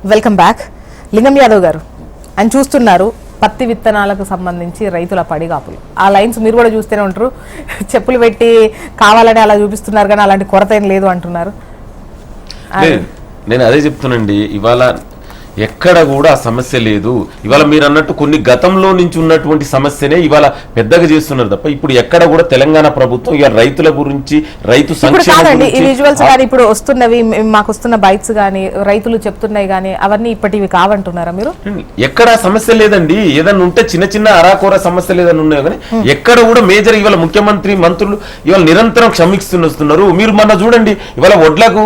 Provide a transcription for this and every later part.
Welcome back. లింగం యాదవ్ గారు, ఆయన చూస్తున్నారు పత్తి విత్తనాలకు సంబంధించి రైతుల పడిగాపులు. ఆ లైన్స్ మీరు కూడా చూస్తూనే ఉంటారు. చెప్పులు పెట్టి కావాలని అలా చూపిస్తున్నారు, కానీ అలాంటి కొరత ఏం లేదు అంటున్నారు. నేను అదే చెప్తున్నానండి, ఇవాళ ఎక్కడ కూడా సమస్య లేదు. ఇవాళ మీరు అన్నట్టు కొన్ని గతంలో నుంచి ఉన్నటువంటి సమస్యనే ఇవాళ పెద్దగా చేస్తున్నారు తప్ప ఇప్పుడు ఎక్కడ కూడా తెలంగాణ ప్రభుత్వం ఇవాళ రైతుల గురించి, రైతు సంక్షేమం ఈ విజువల్స్ కానీ ఇప్పుడు వస్తున్నవి, మాకు వస్తున్న బైక్స్ కానీ రైతులు చెప్తున్నాయి కానీ అవన్నీ ఇప్పటివి కావంటున్నారా మీరు? ఎక్కడ సమస్య లేదండి. ఏదన్నా ఉంటే చిన్న చిన్న అరాకోర సమస్యలు ఏదైనా ఉన్నాయో కానీ ఎక్కడ కూడా మేజర్ ఇవాళ ముఖ్యమంత్రి మంత్రులు ఇవాళ నిరంతరం క్షమిస్తున్నారు. మీరు మొన్న చూడండి, ఇవాళ వడ్లకు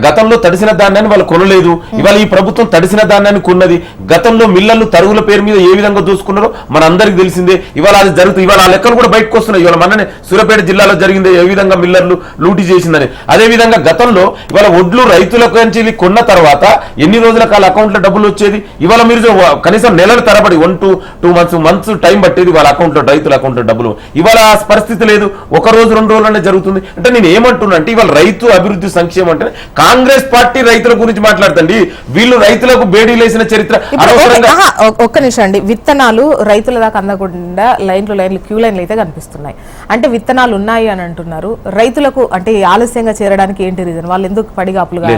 గతంలో తడిసిన ధాన్యాన్ని వాళ్ళు కొనలేదు, ఇవాళ ఈ ప్రభుత్వం తడిసిన ధాన్యాన్ని కొన్నది. గతంలో మిల్లర్లు తరుగుల పేరు మీద ఏ విధంగా దోసుకున్నారో మన అందరికి తెలిసిందే. ఇవాళ అది జరుగుతుంది. ఇవాళ ఆ లెక్కలు కూడా బయటకు వస్తున్నాయి. ఇవాళ మననే సూర్యాపేట జిల్లాలో జరిగింది ఏ విధంగా మిల్లర్లు లూటీ చేసిందని. అదే విధంగా గతంలో ఇవాళ వడ్లు రైతులకు నుంచి కొన్న తర్వాత ఎన్ని రోజులకు వాళ్ళ అకౌంట్లో డబ్బులు వచ్చేది. ఇవాళ మీరు కనీసం నెలల తరబడి 1-2 మంత్స్ టైం పట్టేది వాళ్ళ అకౌంట్లో, రైతుల అకౌంట్లో డబ్బులు. ఇవాళ ఆ పరిస్థితి లేదు, ఒక రోజు 2 రోజులనే జరుగుతుంది. అంటే నేను ఏమంటున్నా అంటే ఇవాళ రైతు అభివృద్ధి సంక్షేమం అంటే కాంగ్రెస్ పార్టీ రైతుల గురించి మాట్లాడుతండి, వీళ్ళు రైతులకు బేడీలేసిన చరిత్ర. ఒక్క నిమిషం అండి, విత్తనాలు రైతుల దాకా అందకుండా లైన్లు క్యూ లైన్లు అయితే కనిపిస్తున్నాయి. అంటే విత్తనాలు ఉన్నాయి అని అంటున్నారు. రైతులకు అంటే ఆలస్యంగా చేరడానికి ఏంటి రీజన్? వాళ్ళు ఎందుకు పడిగాపులుగా?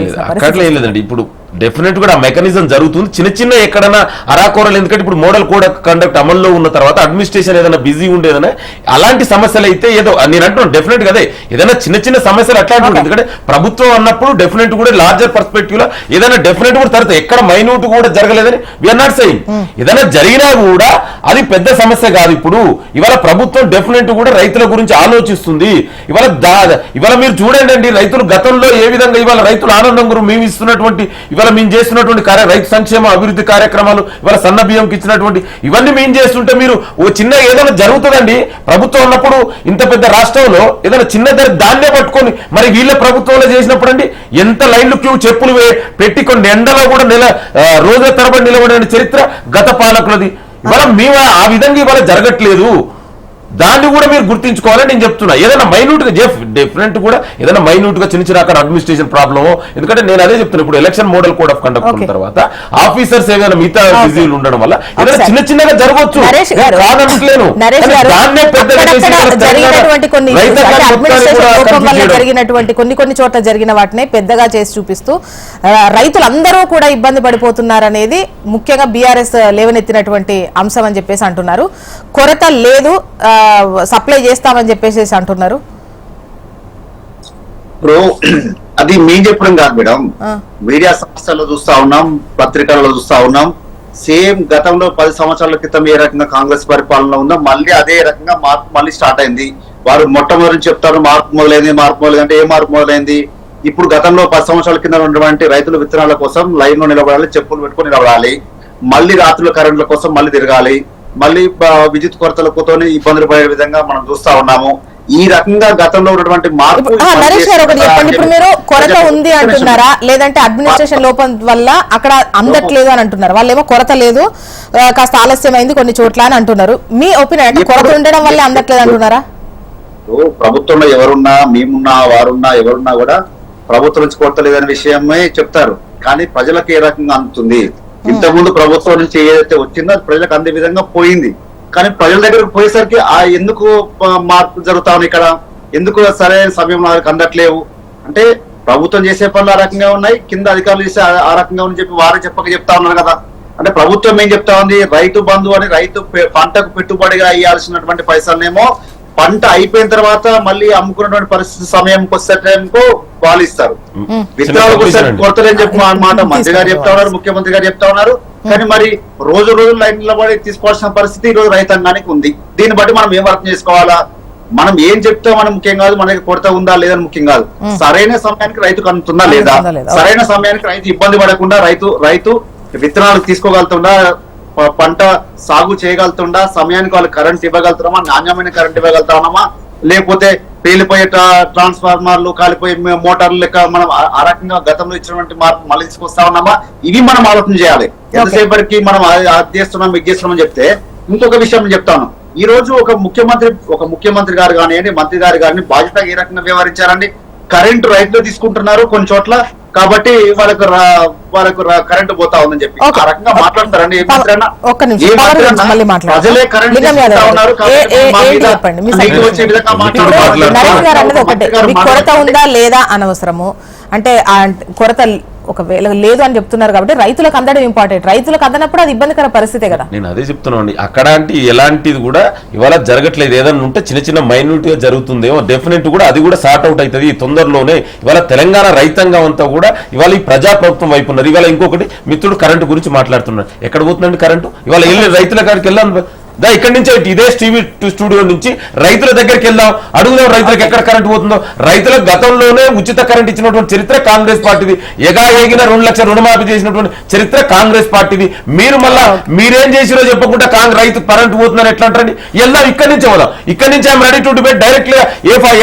లేదండి, ఇప్పుడు డెఫినెట్ కూడా మెకానిజం జరుగుతుంది. చిన్న చిన్న ఎక్కడైనా అరాకోరలు, ఎందుకంటే ఇప్పుడు మోడల్ కోడ్ ఆఫ్ కండక్ట్ అమల్లో ఉన్న తర్వాత అడ్మినిస్ట్రేషన్ ఏదైనా బిజీ ఉండేదన్నా అలాంటి సమస్యలు అయితే ఏదో నేను అంటున్నాను డెఫినెట్ గా ఏదైనా చిన్న చిన్న సమస్యలు అట్లాంటి ఉంటాయి. ఎందుకంటే ప్రభుత్వం అన్నప్పుడు డెఫినెట్ కూడా లార్జర్ పర్స్పెక్టివ్ లో ఏదైనా డెఫినెట్ కూడా తర్వాత ఎక్కడ మైన్యూట్ కూడా జరగలేదని వీఆర్ నాట్ సెయింగ్. ఏదైనా జరిగినా కూడా అది పెద్ద సమస్య కాదు. ఇప్పుడు ఇవాళ ప్రభుత్వం డెఫినెట్ కూడా రైతుల గురించి ఆలోచిస్తుంది. ఇవాళ మీరు చూడండి అండి, రైతులు గతంలో ఏ విధంగా ఇవాళ రైతుల ఆనందం గురించి మేము ఇస్తున్నటువంటి ఇవాళ మేము చేస్తున్నటువంటి రైతు సంక్షేమ అభివృద్ధి కార్యక్రమాలు, ఇవాళ సన్న బియ్యంకి ఇచ్చినటువంటి ఇవన్నీ మేము చేస్తుంటే మీరు ఓ చిన్న ఏదైనా జరుగుతుందండి. ప్రభుత్వం ఉన్నప్పుడు ఇంత పెద్ద రాష్ట్రంలో ఏదైనా చిన్న దాన్నే పట్టుకొని మరి వీళ్ళ ప్రభుత్వంలో చేసినప్పుడు అండి ఎంత లైన్లు క్యూ చెప్పులు పెట్టి కొన్ని ఎండలో కూడా రోజుల తరబడి నిలబడిన చరిత్ర గత పాలకులది. ఇవాళ మేము ఆ విధంగా ఇవాళ జరగట్లేదు. దాన్ని కూడా మీరు గుర్తించుకోవాలని నేను చెప్తున్నా. ఏదైనా మైన్యూట్ గా డెఫినెట్ కూడా ఏదైనా మైన్యూట్ గా చిన్న చిన్న అక్కడ అడ్మినిస్ట్రేషన్ ప్రాబ్లమో, ఎందుకంటే నేను అదే చెప్తున్నా, ఇప్పుడు election model code of conduct ఉన్న తర్వాత ఆఫీసర్స్ ఏదైనా మిగతా బిజీలు ఉండడం వల్ల ఏదైనా చిన్న చిన్నగా జరగవచ్చు, కాదనట్లేను. దాన్నే పెద్దగా జరిగినటువంటి కొన్ని చోట్ల జరిగిన వాటిని పెద్దగా చేసి చూపిస్తూ రైతులందరూ కూడా ఇబ్బంది పడిపోతున్నారనేది ముఖ్యంగా బీఆర్ఎస్ లేవనెత్తినటువంటి అంశం అని చెప్పేసి అంటున్నారు. కొరత లేదు, సప్లై చేస్తామని చెప్పేసి అంటున్నారు. ఇప్పుడు అది మేము చెప్పడం కాదు మేడం, మీడియా సంస్థల్లో చూస్తా ఉన్నాం, పత్రికల్లో చూస్తా ఉన్నాం. సేమ్ గతంలో 10 సంవత్సరాల క్రితం ఏ రకంగా కాంగ్రెస్ పరిపాలన ఉందో మళ్ళీ అదే రకంగా మార్పు మళ్ళీ స్టార్ట్ అయింది. వారు మొట్టమొదటి చెప్తారు మార్పు మొదలైంది అంటే ఏ మార్పు మొదలైంది? ఇప్పుడు గతంలో 10 సంవత్సరాల కింద ఉన్నటువంటి రైతుల విత్తనాల కోసం లైన్ లో నిలబడాలి, చెప్పులు పెట్టుకుని నిలబడాలి, మళ్ళీ రాత్రుల కరెంట్ల కోసం మళ్ళీ తిరగాలి, మళ్ళీ విద్యుత్ కొరతలతో ఇబ్బందులు పడే విధంగా మనం చూస్తా ఉన్నాము. ఈ రకంగా గతంలో ఉన్నటువంటి మార్పు. నరేష్ గారు ఒకటి చెప్పండి, ఇప్పుడు మీరు కొరత ఉంది అంటున్నారా, లేదంటే అడ్మినిస్ట్రేషన్ లోపం వల్ల అక్కడ అందట్లేదు అని అంటున్నారు? వాళ్ళేమో కొరత లేదు, కాస్త ఆలస్యమైంది కొన్ని చోట్ల అని అంటున్నారు. మీ ఒపీనియన్ అంటే కొరత ఉండడం వల్ల అందట్లేదు అంటున్నారా? ప్రభుత్వంలో ఎవరున్నా, మేమున్నా, వారున్నా, ఎవరున్నా కూడా ప్రభుత్వం నుంచి కొరత లేదనే విషయమే చెప్తారు. కానీ ప్రజలకు ఏ రకంగా అందుతుంది? ఇంతకుముందు ప్రభుత్వం నుంచి ఏదైతే వచ్చిందో అది ప్రజలకు అందే విధంగా పోయింది. కానీ ప్రజల దగ్గరకు పోయేసరికి ఎందుకు మార్పులు జరుగుతా ఉన్నాయి, ఇక్కడ ఎందుకు సరైన సమయంలో అందట్లేవు అంటే ప్రభుత్వం చేసే పనులు ఆ రకంగా ఉన్నాయి, కింద అధికారులు చేసే ఆ రకంగా అని చెప్పి వారే చెప్తా ఉన్నారు కదా. అంటే ప్రభుత్వం ఏం చెప్తా ఉంది, రైతు బంధు అని రైతు పంటకు పెట్టుబడిగా ఇవ్వాల్సినటువంటి పైసలనేమో పంట అయిపోయిన తర్వాత మళ్ళీ అమ్ముకున్నటువంటి పరిస్థితి సమయంకి వచ్చే టైంకు వాళ్ళు ఇస్తారు. విత్తనాలు కొడతలేని చెప్పి మాట మంత్రి గారు చెప్తా ఉన్నారు, ముఖ్యమంత్రి గారు చెప్తా ఉన్నారు. కానీ మరి రోజు లైన్ నిలబడి తీసుకోవాల్సిన పరిస్థితి ఈ రోజు రైతాంగానికి ఉంది. దీన్ని బట్టి మనం ఏం అర్థం చేసుకోవాలా? మనం ఏం చెప్తామని ముఖ్యం కాదు, మనకి కొరత ఉందా లేదని ముఖ్యం కాదు. సరైన సమయానికి రైతుకు అందుతుందా లేదా, సరైన సమయానికి రైతు ఇబ్బంది పడకుండా రైతు విత్తనాలు తీసుకోగలుగుతుందా, పంట సాగు చేయగలుగుతుందా, సమయానికి వాళ్ళు కరెంట్ ఇవ్వగలుగుతున్నామా, నాణ్యమైన కరెంట్ ఇవ్వగలుగుతామా, లేకపోతే పేలిపోయే ట్రాన్స్ఫార్మర్లు, కాలిపోయే మోటార్లు లెక్క మనం ఆ రకంగా గతంలో ఇచ్చినటువంటి మార్పు మళ్ళీ తీసుకొస్తా ఉన్నామా? ఇవి మనం ఆలోచన చేయాలి. ఎంతసేపటికి మనం అది చేస్తున్నాం ఇది చేస్తున్నాం అని చెప్తే ఇంకొక విషయం చెప్తాను. ఈ రోజు ఒక ముఖ్యమంత్రి గారు కానివ్వండి, మంత్రి గారు కానీ బాధ్యత ఏ రకంగా వ్యవహరించారండి? కరెంటు రైతులు తీసుకుంటున్నారు, కొన్ని చోట్ల కాబట్టి వాళ్ళకు కరెంట్ పోతా ఉందని చెప్పి Okay. ఆ రకంగా మాట్లాడతారండి. ఏ మంత్రి అన్నా? ఒక్క నిమిషం. ఏ పవర్ మంత్రి గురించి అన్నా? మళ్ళీ మాట్లాడదాం. ప్రజలే కరెంట్ లింగం యాదవ్ తీసుకుంటా ఉన్నారు గారు, కాబట్టి మా ఏంటి మీద చెప్పండి, మీ మీకు వచ్చే విధంగా మాట్లాడుతున్నారు. నరేష్ గారు అన్నది ఒకటే, మంత్రి గారు మీకు కొరత మాట్లాడుతున్నారు. ఉందా లేదా అనవసరము. అంటే ఆ కొరత ఒకవేళ లేదు అని చెప్తున్నారు కాబట్టి రైతులకు అందడం ఇంపార్టెంట్. రైతులకు అందనప్పుడు అది ఇబ్బందికర పరిస్థితే కదా. నేను అదే చెప్తున్నాను, అక్కడ అంటే ఎలాంటిది కూడా ఇవాళ జరగట్లేదు. ఏదైనా ఉంటే చిన్న చిన్న మైన్యూట్ గా జరుగుతుందేమో, డెఫినెట్ కూడా అది కూడా సార్ట్ అవుట్ అవుతుంది తొందరలోనే. ఇవాళ తెలంగాణ రైతాంగం అంతా కూడా ఇవాళ ఈ ప్రజాప్రభుత్వం వైపు ఉన్నారు. ఇవాళ ఇంకొకటి మిత్రుడు కరెంటు గురించి మాట్లాడుతున్నాడు. ఎక్కడ పోతుందండి కరెంటు? ఇవాళ వెళ్ళి రైతుల కాడికి వెళ్ళాను ఇక్కడి నుంచి ఇదే టీవీ స్టూడియో నుంచి రైతుల దగ్గరికి వెళ్దాం, అడుగుదాం రైతులకు ఎక్కడ కరెంట్ పోతుందో. రైతులకు గతంలోనే ఉచిత కరెంట్ ఇచ్చినటువంటి చరిత్ర కాంగ్రెస్ పార్టీది. ఎగిన 2 లక్షల రుణమాఫీ చేసినటువంటి చరిత్ర కాంగ్రెస్ పార్టీది. మీరు మళ్ళా మీరేం చేసిరో చెప్పకుండా రైతు కరెంట్ పోతుందని ఎట్లా అంటారండి? వెళ్దాం, ఇక్కడి నుంచి వెళ్దాం. ఇక్కడి నుంచి I'm ready to debate direct గా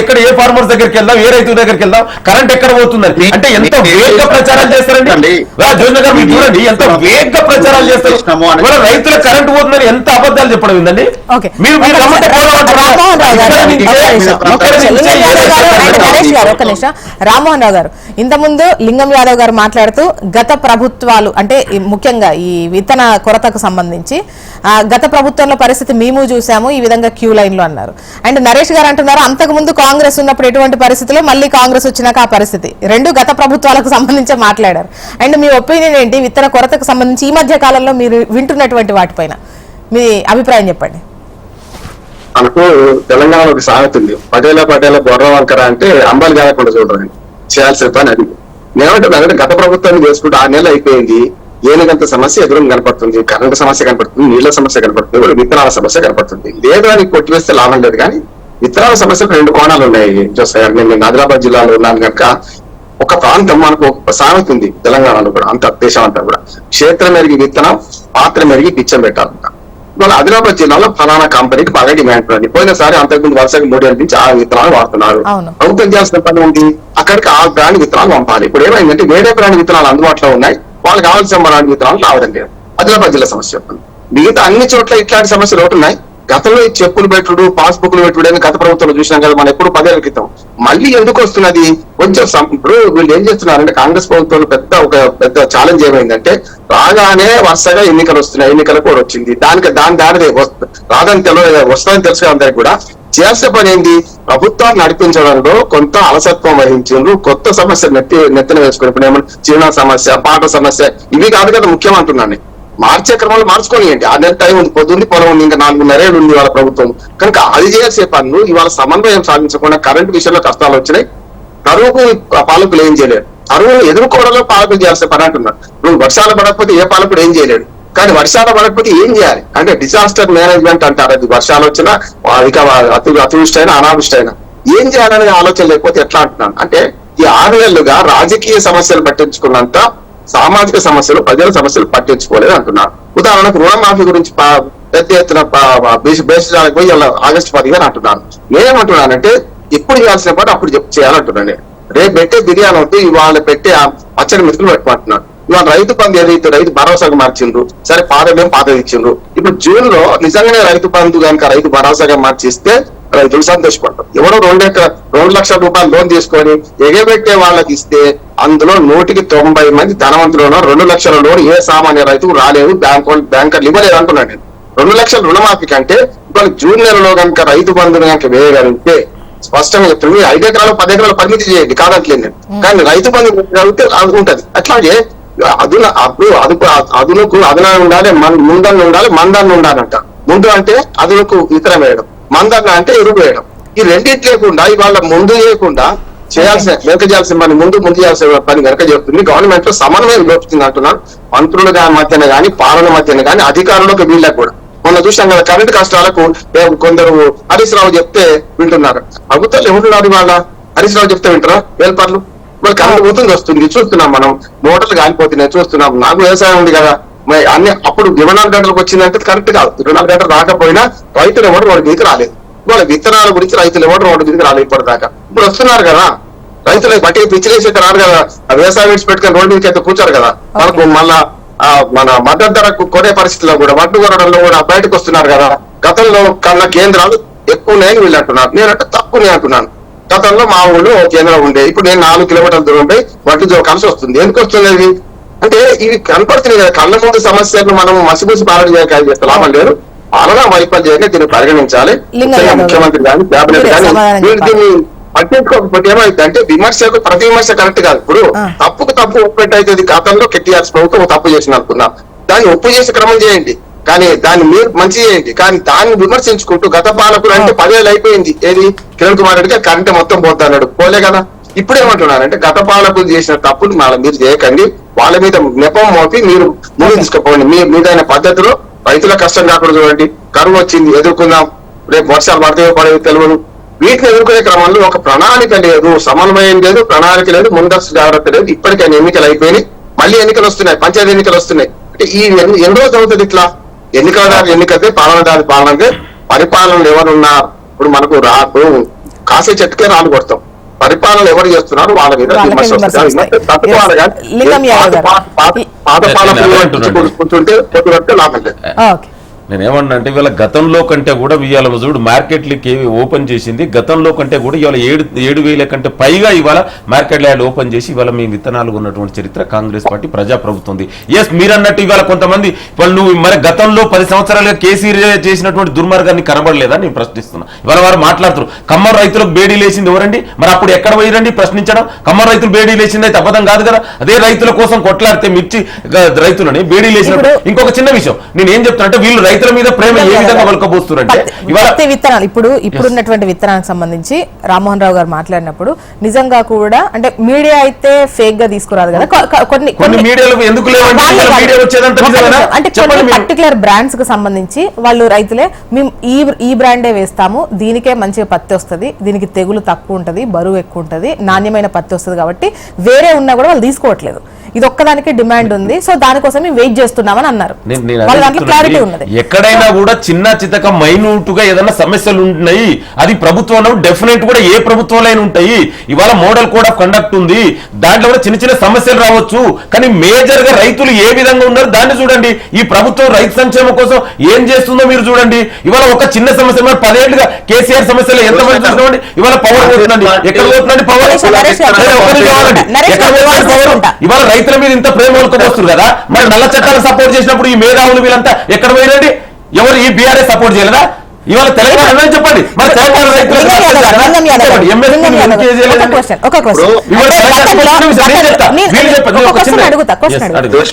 ఎక్కడ ఏ ఫార్మర్స్ దగ్గరికి వెళ్దాం, ఏ రైతు దగ్గరికి వెళ్దాం, కరెంట్ ఎక్కడ పోతుందని. అంటే ఎంత వేగంగా ప్రచారాలు చేస్తారండి జోజన గారు. మీరు చూడండి ఎంత వేగంగా ప్రచారాలు చేస్తారు. ఇవాళ రైతుల కరెంట్ పోతుందని ఎంత అబద్ధాలు చెప్పడం ఏందండి? మీరు రామ్మోహన్ రావు గారు, ఇంతకుముందు లింగం యాదవ్ గారు మాట్లాడుతూ గత ప్రభుత్వాలు అంటే ముఖ్యంగా ఈ విత్తన కొరతకు సంబంధించి గత ప్రభుత్వంలో పరిస్థితి మేము చూసాము, ఈ విధంగా క్యూ లైన్ లో అన్నారు. అండ్ నరేష్ గారు అంటున్నారు అంతకు ముందు కాంగ్రెస్ ఉన్నప్పుడు ఎటువంటి పరిస్థితుల్లో, మళ్ళీ కాంగ్రెస్ వచ్చినాక ఆ పరిస్థితి. రెండు గత ప్రభుత్వాలకు సంబంధించి మాట్లాడారు. అండ్ మీ ఒపీనియన్ ఏంటి విత్తన కొరతకు సంబంధించి ఈ మధ్య కాలంలో మీరు వింటున్నటువంటి వాటిపైన మీ అభిప్రాయం చెప్పండి. మనకు తెలంగాణలో ఒక సామెత ఉంది, పటేల బొర్ర వంకర అంటే అంబాలు కాకుండా చూడరు చేయాల్సిన పని అది. నేనంటే గత ప్రభుత్వాన్ని చేసుకుంటే 6 నెలలు అయిపోయింది, ఏనుగంత సమస్య ఎదురు కనపడుతుంది, కరెంటు సమస్య కనపడుతుంది, నీళ్ల సమస్య కనపడుతుంది, విత్తనాల సమస్య కనపడుతుంది. లేదు అని కొట్టివేస్తే లాభం లేదు. కానీ విత్తనాల సమస్యకు 2 కోణాలు ఉన్నాయి. నేను ఆదిలాబాద్ జిల్లాలో ఉన్నాను కనుక ఒక ప్రాంతం మనకు ఒక సామెత ఉంది తెలంగాణలో కూడా, అంత దేశం అంతా కూడా, క్షేత్రం మెరిగి విత్తనం పాత్ర మెరిగి పిచ్చం పెట్టాలంట. ఇవాళ ఆదిలాబాద్ జిల్లాలో ఫలానా కంపెనీకి బాగా డిమాండ్ ఉంది. పోయినసారి అంతకుముందు వరుసగా 3 ఏళ్ళ నుంచి 6 విత్తనాలు వాడుతున్నారు. ప్రభుత్వం చేయాల్సిన పని ఉంది, అక్కడికి 6 బ్రాండ్ విత్తనాలు పంపాలి. ఇప్పుడు ఏమైందంటే వేరే బ్రాండ్ విత్తనాలు అందుబాటులో ఉన్నాయి, వాళ్ళకి కావాల్సిన బ్రాండ్ విత్తనాలు రావడం లేదు. ఆదిలాబాద్ జిల్లా సమస్య చెప్పండి. మిగతా అన్ని చోట్ల ఇట్లాంటి సమస్యలు ఒకటి ఉన్నాయి. గతంలో ఈ చెప్పులు పెట్టుడు, పాస్బుక్లు పెట్టుడు అని గత ప్రభుత్వంలో చూసినాం కదా మనం, ఎప్పుడు 10 ఏళ్ల క్రితం. మళ్ళీ ఎందుకు వస్తున్నది? కొంచెం ఇప్పుడు వీళ్ళు ఏం చేస్తున్నారంటే కాంగ్రెస్ ప్రభుత్వంలో పెద్ద ఛాలెంజ్ ఏమైందంటే, రాగానే వరుసగా ఎన్నికలు వస్తున్నాయి, ఎన్నికలు కూడా వచ్చింది, దానిదే రాదని వస్తుందని తెలుసు అందరికి కూడా. చేసే పని ఏంటి? ప్రభుత్వాన్ని నడిపించడంలో కొంత అలసత్వం వహించిండ్రు. కొత్త సమస్య నెత్తిన వేసుకుని, ఇప్పుడు ఏమన్నా చిన్న సమస్య, పాట సమస్య, ఇవి కాదు కదా ముఖ్యం అంటున్నాను. మార్చే క్రమంలో మార్చుకోనియండి. 6 నెలల టైం ఉంది, పొద్దుంది పొలం ఉంది, ఇంకా 4.5 ఏళ్ళు ఉంది వాళ్ళ ప్రభుత్వం కనుక. అది చేసే పనులు ఇవాళ సమన్వయం సాధించకుండా కరెంటు విషయంలో కష్టాలు వచ్చినాయి. కరువుకు పాలకులు ఏం చేయలేరు, కరువును ఎదుర్కోవడంలో పాలకులు చేయాల్సిన పని అంటున్నారు. నువ్వు వర్షాలు పడకపోతే ఏ పాలకుడు ఏం చేయలేడు, కానీ వర్షాలు పడకపోతే ఏం చేయాలి అంటే డిజాస్టర్ మేనేజ్మెంట్ అంటారు. అది వర్షాలు వచ్చినా అతివృష్టి అయినా అనావృష్టి అయినా ఏం చేయాలనే ఆలోచన లేకపోతే ఎట్లా అంటున్నాను అంటే, ఈ 6 నెలలుగా రాజకీయ సమస్యలు పట్టించుకున్నంత సామాజిక సమస్యలు, ప్రజల సమస్యలు పట్టించుకోలేదు అంటున్నారు. ఉదాహరణకు రుణమాఫీ గురించి పెద్ద ఎత్తున బేసిదానికి పోయి ఆగస్టు 10 అంటున్నారు. నేనేమంటున్నానంటే ఎప్పుడు చేయాల్సిన పాటు అప్పుడు చేయాలంటున్నాను. రేపు పెట్టే బిర్యానీ వద్దు, ఇవాళ పెట్టే పచ్చడి మిత్రులు పెట్టుకుంటున్నారు. ఇవాళ రైతు బంధు ఏదైతే రైతు భరోసాగా మార్చిండ్రు, సరే పాతది ఇచ్చిండ్రు. ఇప్పుడు జూన్ లో నిజంగానే రైతు బంధు కనుక రైతు భరోసాగా మార్చిస్తే రైతులు సంతోషపడతారు. ఎవరో 2 లక్షల రూపాయలు లోన్ తీసుకొని ఎగబెట్టే వాళ్ళకి ఇస్తే అందులో 190 మంది ధనవంతులు ఉన్నారు. 2 లక్షల లోన్ ఏ సామాన్య రైతుకు రాలేదు, బ్యాంకర్లు ఇవ్వలేదు అంటున్నాను నేను. 2 లక్షల రుణమాఫీ కంటే ఇవాళ జూన్ నెలలో కనుక రైతు బంధుని కనుక వేయగలిగితే స్పష్టంగా చెప్తుంది. 5 ఎకరాలు 10 ఎకరాలు పరిమితి చేయండి కాదట్లేదు నేను, కానీ రైతు బంధు కలిగితే అది ఉంటది. అట్లాగే అదునుకు అదన ఉండాలి, ముందన్న ఉండాలి, మందన్న ఉండాలంట. ముందు అంటే అదునుకు ఇతరం వేయడం, మందన్న అంటే ఎరువు వేయడం. ఈ రెండింటి లేకుండా ఇవాళ ముందు చేయకుండా వెనక చేయాల్సిన పని ముందు చేయాల్సిన పని వెనక చెప్తుంది. గవర్నమెంట్ లో సమన్వయం లోపుతుంది అంటున్నాను. మంత్రుల మధ్యన కానీ పాలన మధ్యన కానీ అధికారులకు వీళ్ళకు కూడా. మొన్న చూసాం కదా కరెంటు కష్టాలకు కొందరు హరీష్ రావు చెప్తే వింటున్నారు. ప్రభుత్వాలు ఎవరున్నారు ఇవాళ? హరీష్ రావు చెప్తే వింటారా? వేల్పర్లు మరి కరెంటు పోతుంది వస్తుంది చూస్తున్నాం, మనం మోటార్లు కాలిపోతున్నాయి చూస్తున్నాం. నాకు వ్యవసాయం ఉంది కదా, మరి అన్ని అప్పుడు 24 గంటలకు వచ్చిందంటే కరెక్ట్ కాదు. 24 గంటలు రాకపోయినా రైతులు ఎవరు రోడ్డు మీదకి రాలేదు. వాళ్ళ విత్తనాల గురించి రైతులు ఎవరు రోడ్డు మీదకి రాలేదు ఇప్పటిదాకా. ఇప్పుడు వస్తున్నారు కదా రైతులు, బట్టి పిచ్చిలేసి రారు కదా, వ్యవసాయం విడిచి పెట్టుకుని రోడ్డు మీదకి అయితే కూర్చారు కదా. మనకు మళ్ళా మన మద్దతు ధరకు కొనే పరిస్థితిలో కూడా మట్టు కొనడంలో కూడా బయటకు వస్తున్నారు కదా. గతంలో కన్నా కేంద్రాలు ఎక్కువ ఉన్నాయని వీళ్ళు అంటున్నారు, నేనంటే తక్కువనే అంటున్నాను. గతంలో మా ఊళ్ళో ఒక కేంద్రం ఉండే, ఇప్పుడు నేను 4 కిలోమీటర్ల దూరం పోయి వడ్డీ కలిసి వస్తుంది. ఎందుకు వస్తుంది అది అంటే ఇవి కనపడుతున్నాయి కదా, కళ్ళ ముందు సమస్యలను మనం మసిమూసి పాలన చేయాలి, లాభం లేదు. పాలనా వైఫల్యంగా దీన్ని పరిగణించాలి. ముఖ్యమంత్రి కానీ క్యాబినెట్ కానీ దీన్ని పట్టించుకోకపోతే ఏమైంది అంటే విమర్శకు ప్రతి విమర్శ కరెక్ట్ కాదు. ఇప్పుడు తప్పుకు తప్పు ఒప్పెట్టయితే గతంలో కేటీఆర్ ప్రభుత్వం తప్పు చేసిన అనుకుందాం, దాన్ని ఒప్పు చేసే క్రమం చేయండి, కానీ దాన్ని మీరు మంచి చేయండి. కానీ దాన్ని విమర్శించుకుంటూ గత పాలకులు అంటే 10 ఏళ్ళు అయిపోయింది, ఏది కిరణ్ కుమార్ రెడ్డిగా కరెంట్ మొత్తం పోతాడు పోలే కదా. ఇప్పుడు ఏమంటున్నారంటే గత పాలకులు చేసిన తప్పులు మీరు చేయకండి, వాళ్ళ మీద నెపం మోపి మీరు ముందు తీసుకుపోండి, మీ మీదైన పద్ధతిలో రైతుల కష్టం కాకుండా చూడండి. కరువు వచ్చింది ఎదుర్కొందాం, రేపు వర్షాలు పడతాయో పడేవి తెలియదు. వీటిని ఎదుర్కొనే క్రమంలో ఒక ప్రణాళిక లేదు, సమన్వయం లేదు, ప్రణాళిక లేదు, ముందస్తు జాగ్రత్త లేదు. ఇప్పటికైనా ఎన్నికలు అయిపోయినాయి, మళ్ళీ ఎన్నికలు వస్తున్నాయి, పంచాయతీ ఎన్నికలు వస్తున్నాయి. అంటే ఈ ఎన్ని రోజులు అవుతుంది ఇట్లా? ఎన్నికలదారు ఎన్నికతే, పాలనదారు పాలనతే. పరిపాలనలు ఎవరున్నా ఇప్పుడు మనకు కాసే చెట్టుకే రాళ్ళు కొడతాం. పరిపాలన ఎవరు చేస్తున్నారు వాళ్ళ మీద విమర్శ వస్తుంది. పాత పాలన కూర్చుంటే లాభం లేదు. నేనేమన్నా అంటే ఇవాళ గతంలో కంటే కూడా ఇవాళ చూడు మార్కెట్లకి ఓపెన్ చేసింది, గతంలో కంటే కూడా ఇవాళ 7,000 కంటే పైగా ఇవాళ మార్కెట్ ల్యాండ్ ఓపెన్ చేసి ఇవాళ మీ విత్తనాలు ఉన్నటువంటి చరిత్ర కాంగ్రెస్ పార్టీ ప్రజాప్రభుత్వం. ఎస్ మీరు అన్నట్టు ఇవాళ కొంతమంది వాళ్ళు నువ్వు మరి గతంలో 10 సంవత్సరాలుగా కేసీఆర్ చేసినటువంటి దుర్మార్గాన్ని కనబడలేదని నేను ప్రశ్నిస్తున్నా. ఇవాళ వారు మాట్లాడుతారు ఖమ్మం రైతులకు బేడీ లేచింది ఎవరండి, మరి అప్పుడు ఎక్కడ పోయిరండి ప్రశ్నించడం? ఖమ్మం రైతులు బేడీ లేచింది అయితే అబద్ధం కాదు కదా. అదే రైతుల కోసం కొట్లాడితే మిర్చి రైతులని బేడీ లేచినప్పుడు ఇంకొక చిన్న విషయం నేను ఏం చెప్తున్నా అంటే వీళ్ళు రైతుల మీద ప్రేమ ఏ విధంగా వలకబోస్తున్నారంటే విత్తనాలు ఇప్పుడున్నటువంటి విత్తనాలకు సంబంధించి రామ్మోహన్ రావు గారు మాట్లాడినప్పుడు నిజంగా కూడా అంటే మీడియా అయితే ఫేక్ గా తీసుకురాదు కదా, కొన్ని మీడియాలో ఎందుకు అంటే కొన్ని పర్టికులర్ బ్రాండ్స్ కు సంబంధించి వాళ్ళు రైతులే మేము ఈ బ్రాండే వేస్తాము, దీనికే మంచిగా పత్తి వస్తుంది, దీనికి తెగులు తక్కువ ఉంటది, బరువు ఎక్కువ ఉంటది, నాణ్యమైన పత్తి వస్తుంది కాబట్టి వేరే ఉన్నా కూడా వాళ్ళు తీసుకోవట్లేదు, ఇది ఒక్కదానికి డిమాండ్ ఉంది, సో దానికోసం మేము వెయిట్ చేస్తున్నామని అన్నారు. వాళ్ళ దాంట్లో క్లారిటీ ఉన్నది. ఎక్కడైనా కూడా చిన్న చితక మైన్యూట్ గా ఏదైనా సమస్యలు ఉన్నాయి, అది ప్రభుత్వంలో డెఫినెట్ కూడా ఏ ప్రభుత్వంలో ఉంటాయి. ఇవాళ మోడల్ కోడ్ ఆఫ్ కండక్ట్ ఉంది, దాంట్లో కూడా చిన్న చిన్న సమస్యలు రావచ్చు, కానీ మేజర్ గా రైతులు ఏ విధంగా ఉన్నారు దాన్ని చూడండి. ఈ ప్రభుత్వం రైతు సంక్షేమం కోసం ఏం చేస్తుందో మీరు చూడండి. ఇవాళ ఒక చిన్న సమస్య 10 ఏళ్ళుగా కేసీఆర్ సమస్యలు ఎంతమంది చూసుకోండి. ఇవాళ పవర్ పోతుందండి, ఎక్కడ పోతుందండి పవర్? ఇవాళ రైతుల మీద ఇంత ప్రేమ వస్తుంది కదా, మరి నల్ల చట్టాలు సపోర్ట్ చేసినప్పుడు ఈ మేధావులు వీళ్ళంతా ఎక్కడ పోయినండి? ఎవరు ఈ బీఆర్ఎస్ సపోర్ట్ చేయలేదా? ఇవాళ తెలంగాణ చెప్పండి, మరి తెలంగాణ రైతులు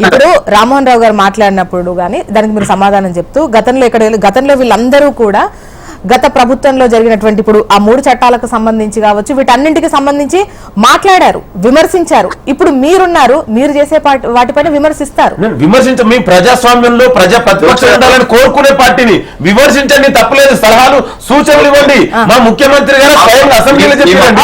ఇప్పుడు రామ్మోహన్ రావు గారు మాట్లాడినప్పుడు గానీ దానికి మీరు సమాధానం చెప్తూ గతంలో వీళ్ళందరూ కూడా గత ప్రభుత్వంలో జరిగినటువంటి ఇప్పుడు ఆ 3 చట్టాలకు సంబంధించి కావచ్చు వీటన్నింటికి సంబంధించి మాట్లాడారు, విమర్శించారు. ఇప్పుడు మీరున్నారు, మీరు చేసే వాటిపైన విమర్శిస్తారు. మీ ప్రజాస్వామ్యంలో ప్రతిపక్షం ఉండాలని కోరుకునే పార్టీని విమర్శించండి, తప్పలేదు. సలహాలు సూచనలు ఇవ్వండి. మా ముఖ్యమంత్రి గారు స్వయంగా అసెంబ్లీలో చెప్పారండి.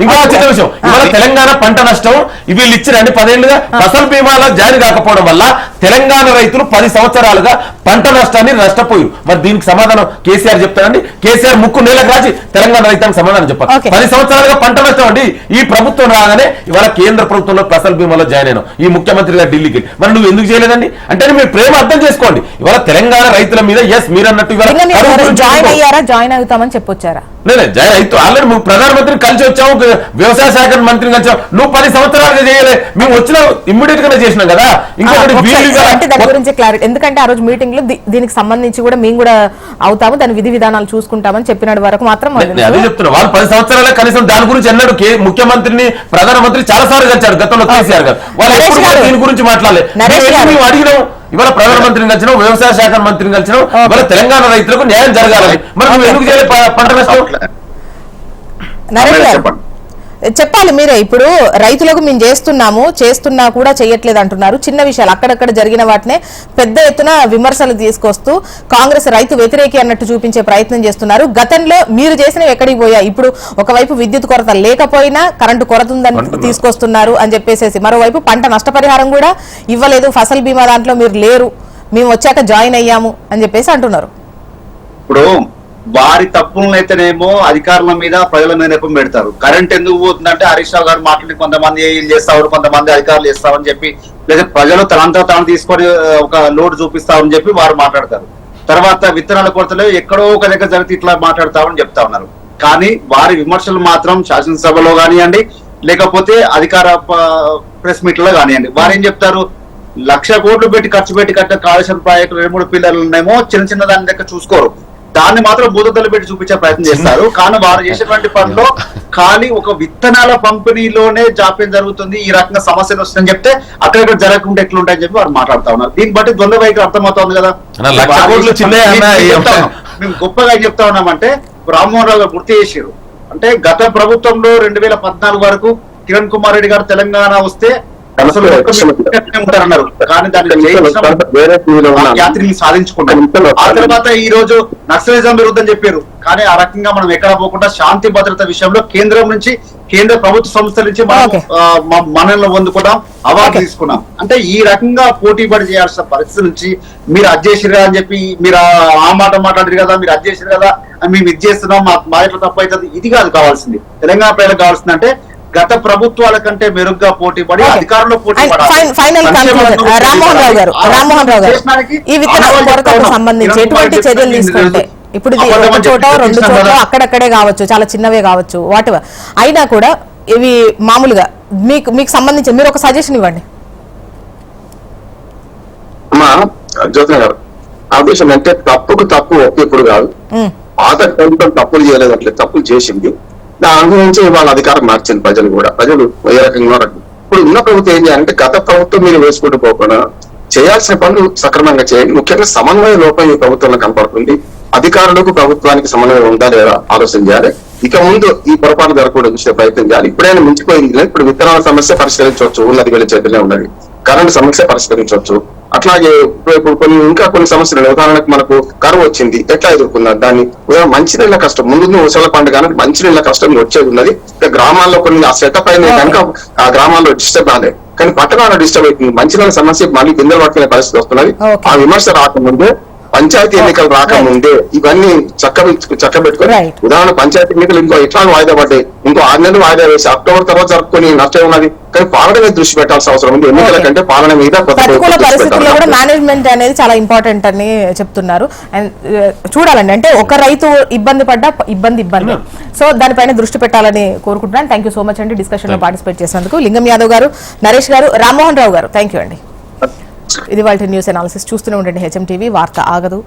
ఇంకో చిన్న విషయం, ఇవాళ తెలంగాణ పంట నష్టం వీళ్ళు ఇచ్చిరండి 10 ఏళ్లుగా ఫసల్ బీమాలో జారీ కాకపోవడం వల్ల తెలంగాణ రైతులు 10 సంవత్సరాలుగా పంట నష్టాన్ని నష్టపోయారు. మరి దీనికి సమాధానం కేసీఆర్ చెప్తారండి. కేసీఆర్ ముక్కు నేలకు రాసి తెలంగాణ రైతానికి సమాధానం చెప్పాలి. 10 సంవత్సరాలుగా పంట నష్టం అండి. ఈ ప్రభుత్వం రాగానే ఇవాళ కేంద్ర ప్రభుత్వంలో ఫసల్ బీమాలో జాయిన్ అయినాం, ఈ ముఖ్యమంత్రి గారు ఢిల్లీకి. మరి నువ్వు ఎందుకు చేయలేదండి అంటే మీరు ప్రేమ అర్థం చేసుకోండి. ఇవాళ తెలంగాణ రైతుల మీద ఎస్ మీరు అన్నట్టు జాయిన్ అవుతామని చెప్పొచ్చారా? నేనే జాయిన్ అవుతూ ఆల్రెడీ ప్రధానమంత్రిని కలిసి వచ్చాము, వ్యవసాయ శాఖ మంత్రిని కలిసాము. నువ్వు 10 సంవత్సరాలుగా చేయలే, మేము వచ్చిన ఇమ్మీడియట్ గానే చేసినాం కదా. ఇంకొకటి దాని గురించి క్లారిటీ, ఎందుకంటే ఆ రోజు మీటింగ్ లో దీనికి సంబంధించి కూడా మేము కూడా అవుతాము, దాని విధి విధానాలు చూసుకుంటామని చెప్పిన వరకు మాత్రం అదే చెప్తున్నా. వాళ్ళు 10 సంవత్సరాలే కనీసం దాని గురించి అన్నాడు. ముఖ్యమంత్రిని ప్రధానమంత్రి చాలా సార్లు కలిసారు గతంలో కేసీఆర్ గారు. వాళ్ళు దీని గురించి మాట్లాడలేదు. మేము అడిగినాం, ఇవాళ ప్రధానమంత్రిని కలిసినాం, వ్యవసాయ శాఖ మంత్రిని కలిసినాం. ఇవాళ తెలంగాణ రైతులకు న్యాయం జరగాలని మరి నువ్వు ఎందుకు చేయలేదు పంట నష్టం? చెప్పాలి మీరే. ఇప్పుడు రైతులకు మేము చేస్తున్నా కూడా చేయట్లేదు అంటున్నారు. చిన్న విషయాలు అక్కడక్కడ జరిగిన వాటినే పెద్ద ఎత్తున విమర్శలు తీసుకొస్తూ కాంగ్రెస్ రైతు వ్యతిరేకి అన్నట్టు చూపించే ప్రయత్నం చేస్తున్నారు. గతంలో మీరు చేసినవి ఎక్కడికి పోయాయి? ఇప్పుడు ఒకవైపు విద్యుత్ కొరత లేకపోయినా కరెంటు కొరత ఉందని తీసుకొస్తున్నారు అని చెప్పేసి, మరోవైపు పంట నష్టపరిహారం కూడా ఇవ్వలేదు, ఫసల్ బీమా దాంట్లో మీరు లేరు, మేము వచ్చాక జాయిన్ అయ్యాము అని చెప్పేసి అంటున్నారు. ఇప్పుడు వారి తప్పులను అయితేనేమో అధికారుల మీద ప్రజల మీద నెపం పెడతారు. కరెంట్ ఎందుకు పోతుందంటే హరీష్ రావు గారు మాట్లాడి కొంతమంది ఏం చేస్తావు, కొంతమంది అధికారులు చేస్తామని చెప్పి, లేదా ప్రజలు తనంతా తాను తీసుకొని ఒక లోడ్ చూపిస్తామని చెప్పి వారు మాట్లాడతారు. తర్వాత విత్తనాల కొరతలో ఎక్కడో ఒక దగ్గర జరిగితే ఇట్లా మాట్లాడతామని చెప్తా ఉన్నారు. కానీ వారి విమర్శలు మాత్రం శాసనసభలో కానివ్వండి, లేకపోతే అధికార ప్రెస్ మీట్ లో కానివ్వండి, వారు ఏం చెప్తారు, 1,00,000 కోట్లు పెట్టి ఖర్చు పెట్టి కట్టిన కాళేశ్వరం ప్రాజెక్టు 2-3 పిల్లలు ఉన్నాయేమో, చిన్న చిన్న దాని దగ్గర చూసుకోరు, దాన్ని మాత్రం భూతద్దలు పెట్టి చూపించే ప్రయత్నం చేస్తారు. కానీ వారు చేసేటువంటి పనిలో ఖాళీ ఒక విత్తనాల పంపిణీలోనే జాప్యం జరుగుతుంది, ఈ రకంగా సమస్యలు వస్తుందని చెప్తే అక్కడక్కడ జరగకుండా ఎట్లుంటాయని చెప్పి వారు మాట్లాడుతా ఉన్నారు. దీన్ని బట్టి ద్వంద్వ వైఖరి అర్థమవుతోంది కదా. మేము గొప్పగా చెప్తా ఉన్నామంటే రామ్మోహన్ రావు గారు గుర్తు చేసారు, అంటే గత ప్రభుత్వంలో 2014 వరకు కిరణ్ కుమార్ రెడ్డి గారు తెలంగాణ వస్తే అసలు ఉంటారన్నారు, కానీ దాన్ని యాత్రిని సాధించుకుంటారు. ఆ తర్వాత ఈ రోజు నక్సలిజం విరుద్ధం చెప్పారు, కానీ ఆ రకంగా మనం ఎక్కడ పోకుండా శాంతి భద్రత విషయంలో కేంద్రం నుంచి, కేంద్ర ప్రభుత్వ సంస్థల నుంచి మనం మనల్ని పొందుకున్నాం, అవార్డు తీసుకున్నాం. అంటే ఈ రకంగా పోటీ పడి చేయాల్సిన పరిస్థితి నుంచి మీరు అది చేసిరు కదా అని చెప్పి మీరు ఆ మాట మాట్లాడారు కదా, మీరు అది చేసిరు కదా అని మేము ఇది చేస్తున్నాం, మా ఇట్లా తప్పు అవుతుంది, ఇది కాదు కావాల్సింది. తెలంగాణ ప్రజలకు కావాల్సింది అంటే గత ప్రభుత్వాల కంటే మెరుగ్గా పోటీ పడి అధికారంలో పోటీ ఫైనల్ రామ్మోహన్ రావు గారు ఈ విత్తనాల కొరతకు సంబంధించి ఎటువంటి చర్యలు తీసుకుంటే, ఇప్పుడు ఇది ఒక చోట 2 చోట్ల అక్కడక్కడే కావచ్చు, చాలా చిన్నవే కావచ్చు, వాటి అయినా కూడా ఇవి మామూలుగా మీకు సంబంధించి మీరు ఒక సజెషన్ ఇవ్వండి. అమ్మా జ్యోతి గారు, ఆ విషయం అంటే తప్పుకు తప్పు ఇప్పుడు కాదు, పాత ప్రభుత్వం తప్పులు చేయలేదు, అట్లే తప్పులు చేసింది, దాని అనుభవించి వాళ్ళ అధికారం మార్చింది ప్రజలు ఏ రకంగా. ఇప్పుడు ఉన్న ప్రభుత్వం ఏం చేయాలంటే గత ప్రభుత్వం మీరు వేసుకుంటూ పోకుండా చేయాల్సిన పనులు సక్రమంగా చేయండి. ముఖ్యంగా సమన్వయ లోపం ఈ ప్రభుత్వంలో కనపడుతుంది. అధికారులకు ప్రభుత్వానికి సమన్వయం ఉందా లేదా ఆలోచన చేయాలి. ఇక ముందు ఈ పొరపాటు జరగకుండా చూసే ప్రయత్నం చేయాలి. ఇప్పుడైనా మించిపోయింది, ఇప్పుడు విత్తనాల సమస్య పరిష్కరించవచ్చు, ఉన్నది వీళ్ళ చేతిలో ఉన్నది, కరెంటు సమస్య పరిష్కరించవచ్చు. అట్లాగే ఇప్పుడు కొన్ని సమస్యలు, ఉదాహరణకు మనకు కరువు వచ్చింది, ఎట్లా ఎదుర్కొన్నారు దాన్ని, మంచినీళ్ళ కష్టం, ముందు ఉసల పండుగ మంచినీళ్ళ కష్టం వచ్చేది ఉన్నది. గ్రామాల్లో కొన్ని ఆ సెటప్ అయిన కనుక ఆ గ్రామాల్లో డిస్టర్బ్ అదే, కానీ పట్టణాల్లో డిస్టర్బ్ అవుతుంది. మంచినీళ్ళ సమస్య మళ్ళీ బిందెలు పట్టుకునే పరిస్థితి వస్తున్నది. ఆ విమర్శ రాకముందే, పంచాయతీ ఎన్నికలు రాకముందే ఇవన్నీ చక్కబెట్టుకుని, ఉదాహరణ పంచాయతీ ఎన్నికలు ఇంకో ఎట్లా వాయిదా పడ్డాయి, ఇంకో 6 నెలలు వాయిదా వేసి అక్టోబర్ తర్వాత జరుపుకొని నష్టం ఉన్నది. కానీ పాలన మీద దృష్టి పెట్టాల్సిన అవసరం ఉంది. ఎన్నికల కంటే పాలన మీద ప్రతికూల పరిస్థితుల్లో కూడా మేనేజ్మెంట్ అనేది చాలా ఇంపార్టెంట్ అని చెప్తున్నారు. అండ్ చూడాలండి, అంటే ఒక రైతు ఇబ్బంది పడ్డా ఇబ్బంది సో దానిపైన దృష్టి పెట్టాలని కోరుకుంటున్నాను. థ్యాంక్ యూ సో మచ్ అండి డిస్కషన్ లో పార్టిసిపేట్ చేసినందుకు. లింగం యాదవ్ గారు, నరేష్ గారు, రామ్మోహన్ రావు గారు, థ్యాంక్ యూ అండి. ఇది వాళ్ళ న్యూస్ అనాలిసిస్. చూస్తూనే ఉండండి HM TV, వార్త ఆగదు.